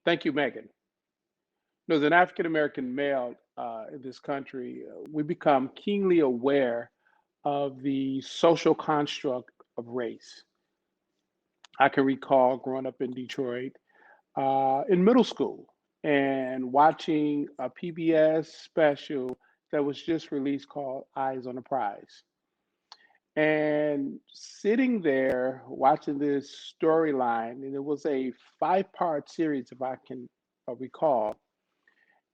Thank you, Megan. As an African American male in this country, we become keenly aware of the social construct of race. I can recall growing up in Detroit in middle school and watching a PBS special that was just released called Eyes on the Prize. And sitting there watching this storyline, and it was a five-part series, if I can recall,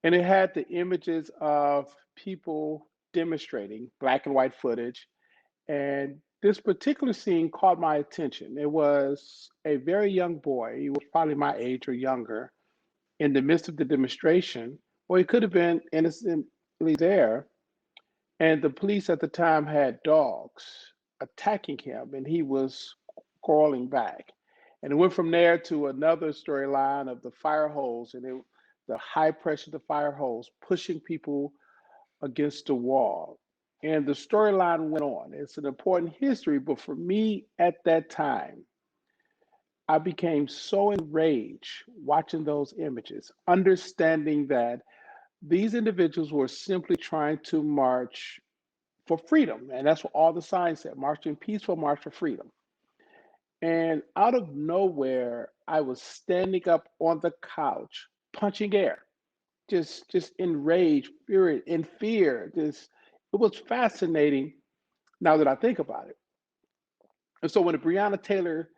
and it had the images of people demonstrating, black and white footage. And this particular scene caught my attention. It was a very young boy, he was probably my age or younger, in the midst of the demonstration, or he could have been innocently there. And the police at the time had dogs attacking him, and he was crawling back. And it went from there to another storyline of the fire hose and the high pressure of the fire hose pushing people against the wall. And the storyline went on. It's an important history, but for me at that time, I became so enraged watching those images, understanding that these individuals were simply trying to march for freedom. And that's what all the signs said, marching peaceful march for freedom. And out of nowhere, I was standing up on the couch, punching air, just enraged, fury, in fear. Just it was fascinating now that I think about it. And so when the Breonna Taylor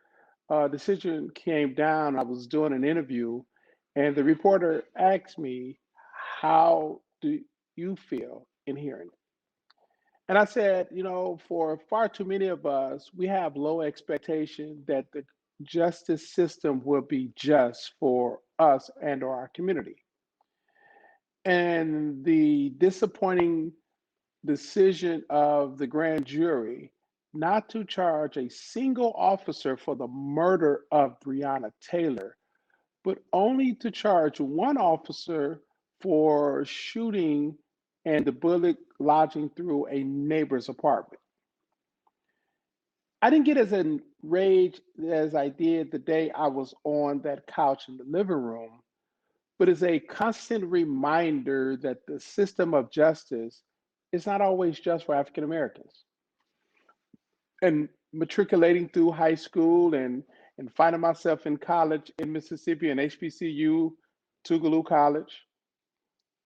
decision came down, I was doing an interview, and the reporter asked me, "How do you feel in hearing it?" And I said, for far too many of us, we have low expectation that the justice system will be just for us and or our community. And the disappointing decision of the grand jury not to charge a single officer for the murder of Breonna Taylor, but only to charge one officer for shooting and the bullet lodging through a neighbor's apartment. I didn't get as enraged as I did the day I was on that couch in the living room, but it's a constant reminder that the system of justice is not always just for African Americans. And matriculating through high school and finding myself in college in Mississippi and HBCU, Tougaloo College,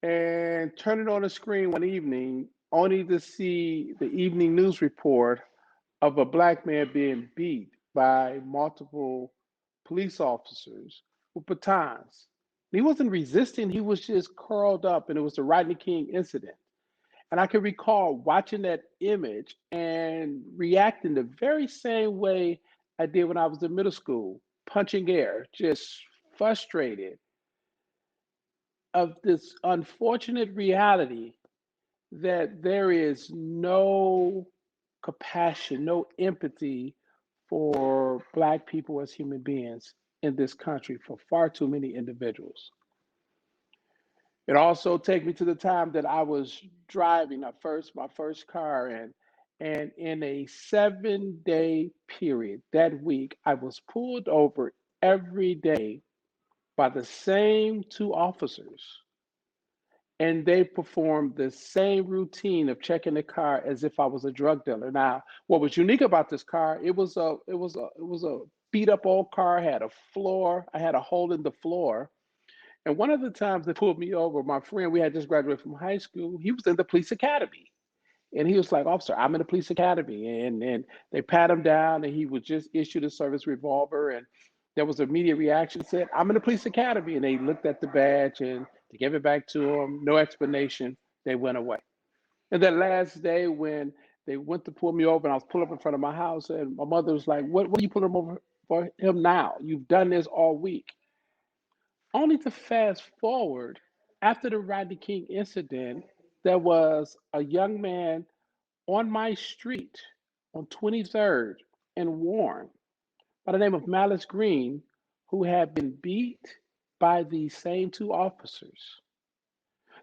and turning on the screen one evening only to see the evening news report of a black man being beat by multiple police officers with batons. He wasn't resisting, he was just curled up, and it was the Rodney King incident. And I can recall watching that image and reacting the very same way I did when I was in middle school, punching air, just frustrated of this unfortunate reality that there is no compassion, no empathy for Black people as human beings in this country for far too many individuals. It also takes me to the time that I was driving my first car, and in a 7-day period that week, I was pulled over every day by the same two officers, and they performed the same routine of checking the car as if I was a drug dealer. Now, what was unique about this car? It was a beat up old car. Had a floor. I had a hole in the floor. And one of the times they pulled me over, my friend, we had just graduated from high school. He was in the police academy. And he was like, "Officer, I'm in the police academy." And they pat him down, and he was just issued a service revolver. And there was immediate reaction, said, "I'm in the police academy." And they looked at the badge and they gave it back to him. No explanation. They went away. And that last day when they went to pull me over and I was pulled up in front of my house, and my mother was like, what are you pulling him over for him now? You've done this all week. Only to fast forward, after the Rodney King incident, there was a young man on my street on 23rd and Warren by the name of Malice Green, who had been beat by these same two officers.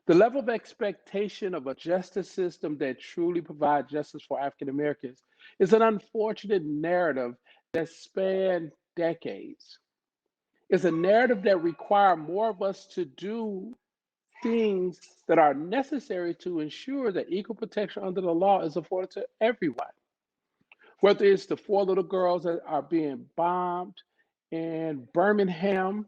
The level of expectation of a justice system that truly provides justice for African Americans is an unfortunate narrative that spanned decades. It's a narrative that requires more of us to do things that are necessary to ensure that equal protection under the law is afforded to everyone. Whether it's the four little girls that are being bombed in Birmingham,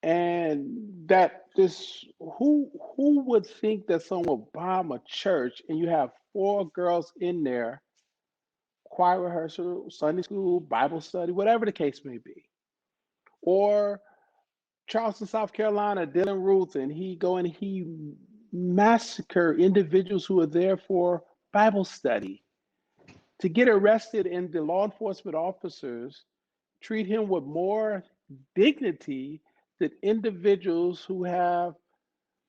and that this who would think that someone would bomb a church and you have four girls in there, choir rehearsal, Sunday school, Bible study, whatever the case may be, or Charleston, South Carolina, Dylan Ruth, and he go and he massacre individuals who are there for Bible study. To get arrested and the law enforcement officers treat him with more dignity than individuals who have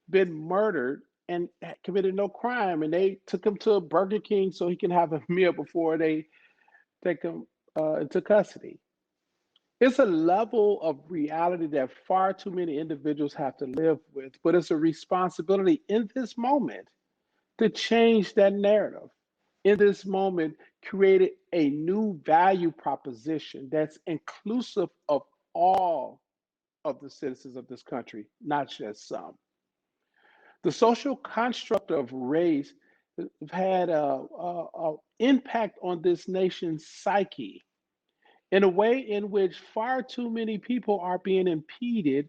been murdered and committed no crime, and they took him to a Burger King so he can have a meal before they take him into custody. It's a level of reality that far too many individuals have to live with, but it's a responsibility in this moment to change that narrative. In this moment, create a new value proposition that's inclusive of all of the citizens of this country, not just some. The social construct of race has had a impact on this nation's psyche in a way in which far too many people are being impeded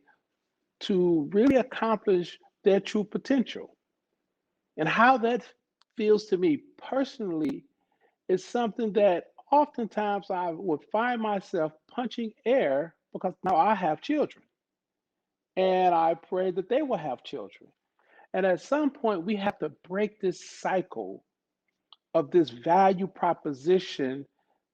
to really accomplish their true potential. And how that feels to me personally is something that oftentimes I would find myself punching air because now I have children and I pray that they will have children. And at some point, we have to break this cycle of this value proposition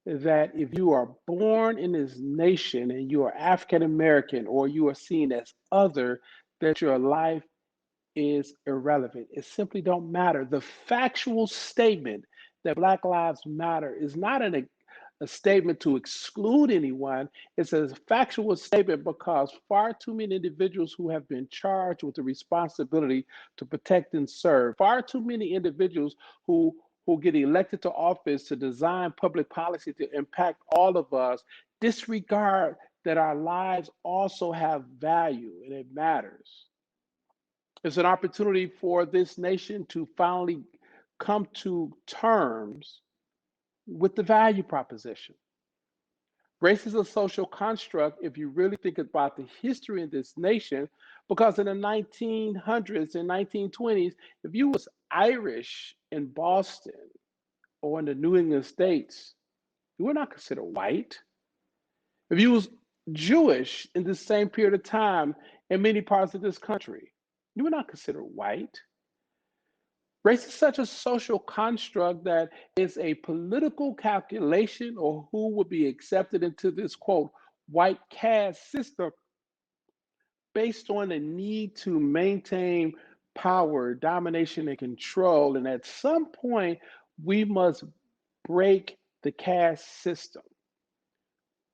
that if you are born in this nation and you are African American or you are seen as other, that your life is irrelevant. It simply don't matter. The factual statement that Black Lives Matter is not a statement to exclude anyone. It's a factual statement because far too many individuals who have been charged with the responsibility to protect and serve, far too many individuals who get elected to office to design public policy to impact all of us, disregard that our lives also have value and it matters. It's an opportunity for this nation to finally come to terms with the value proposition. Race is a social construct if you really think about the history of this nation, because in the 1900s and 1920s, if you was Irish in Boston or in the New England states, you were not considered white. If you was Jewish in the same period of time in many parts of this country, you were not considered white. Race is such a social construct that it's a political calculation or who will be accepted into this quote white caste system based on the need to maintain power, domination, and control. And at some point, we must break the caste system.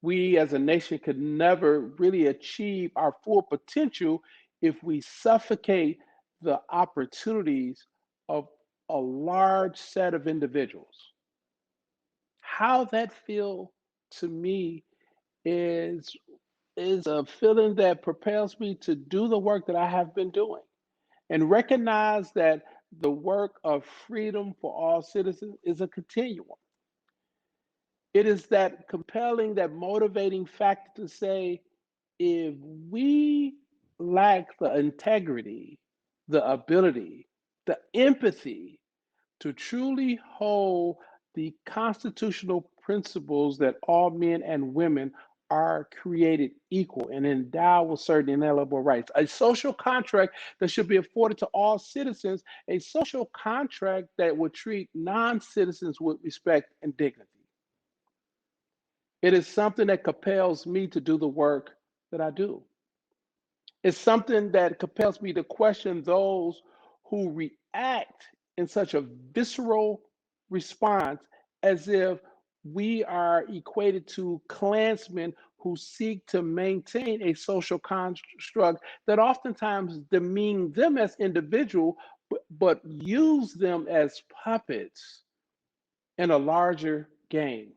We as a nation could never really achieve our full potential if we suffocate the opportunities of a large set of individuals. How that feel to me is is a feeling that propels me to do the work that I have been doing and recognize that the work of freedom for all citizens is a continuum. It is that compelling, that motivating factor to say, if we lack the integrity, the ability, the empathy to truly hold the constitutional principles that all men and women are created equal and endowed with certain inalienable rights, a social contract that should be afforded to all citizens, a social contract that would treat non citizens with respect and dignity. It is something that compels me to do the work that I do. It's something that compels me to question those who react in such a visceral response as if we are equated to Klansmen who seek to maintain a social construct that oftentimes demean them as individual, but use them as puppets in a larger game.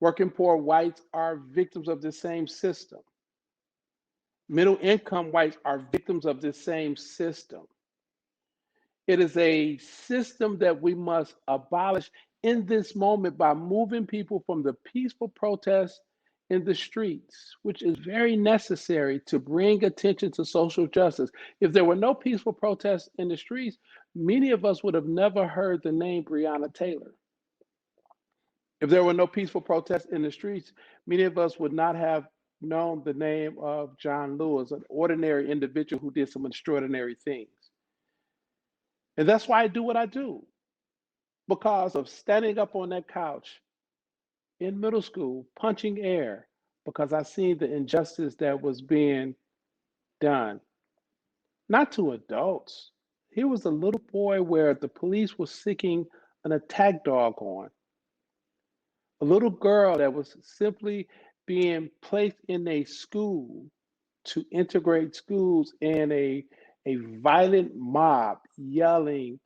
Working poor whites are victims of this same system. Middle income whites are victims of this same system. It is a system that we must abolish in this moment by moving people from the peaceful protests in the streets, which is very necessary to bring attention to social justice. If there were no peaceful protests in the streets, many of us would have never heard the name Breonna Taylor. If there were no peaceful protests in the streets, many of us would not have known the name of John Lewis, an ordinary individual who did some extraordinary things. And that's why I do what I do, because of standing up on that couch in middle school, punching air, because I seen the injustice that was being done, not to adults. Here was a little boy where the police was seeking an attack dog on, a little girl that was simply being placed in a school to integrate schools, and a violent mob yelling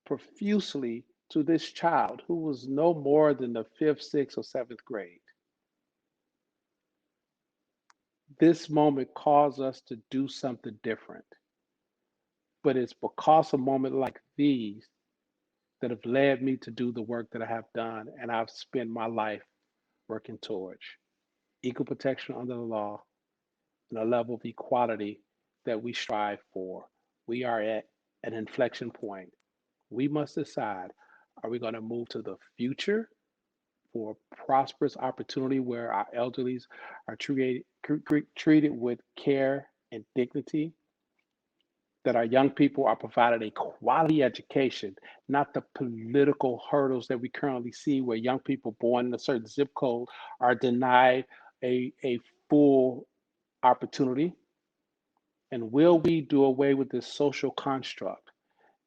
profusely to this child who was no more than the fifth, sixth, or seventh grade. This moment caused us to do something different. But it's because of moments like these that have led me to do the work that I have done, and I've spent my life working towards equal protection under the law and a level of equality that we strive for. We are at an inflection point. We must decide, are we going to move to the future for prosperous opportunity where our elderlies are treated with care and dignity, that our young people are provided a quality education, not the political hurdles that we currently see where young people born in a certain zip code are denied a full opportunity? And will we do away with this social construct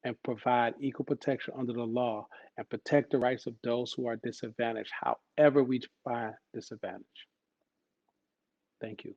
and provide equal protection under the law and protect the rights of those who are disadvantaged, however we define disadvantage? Thank you.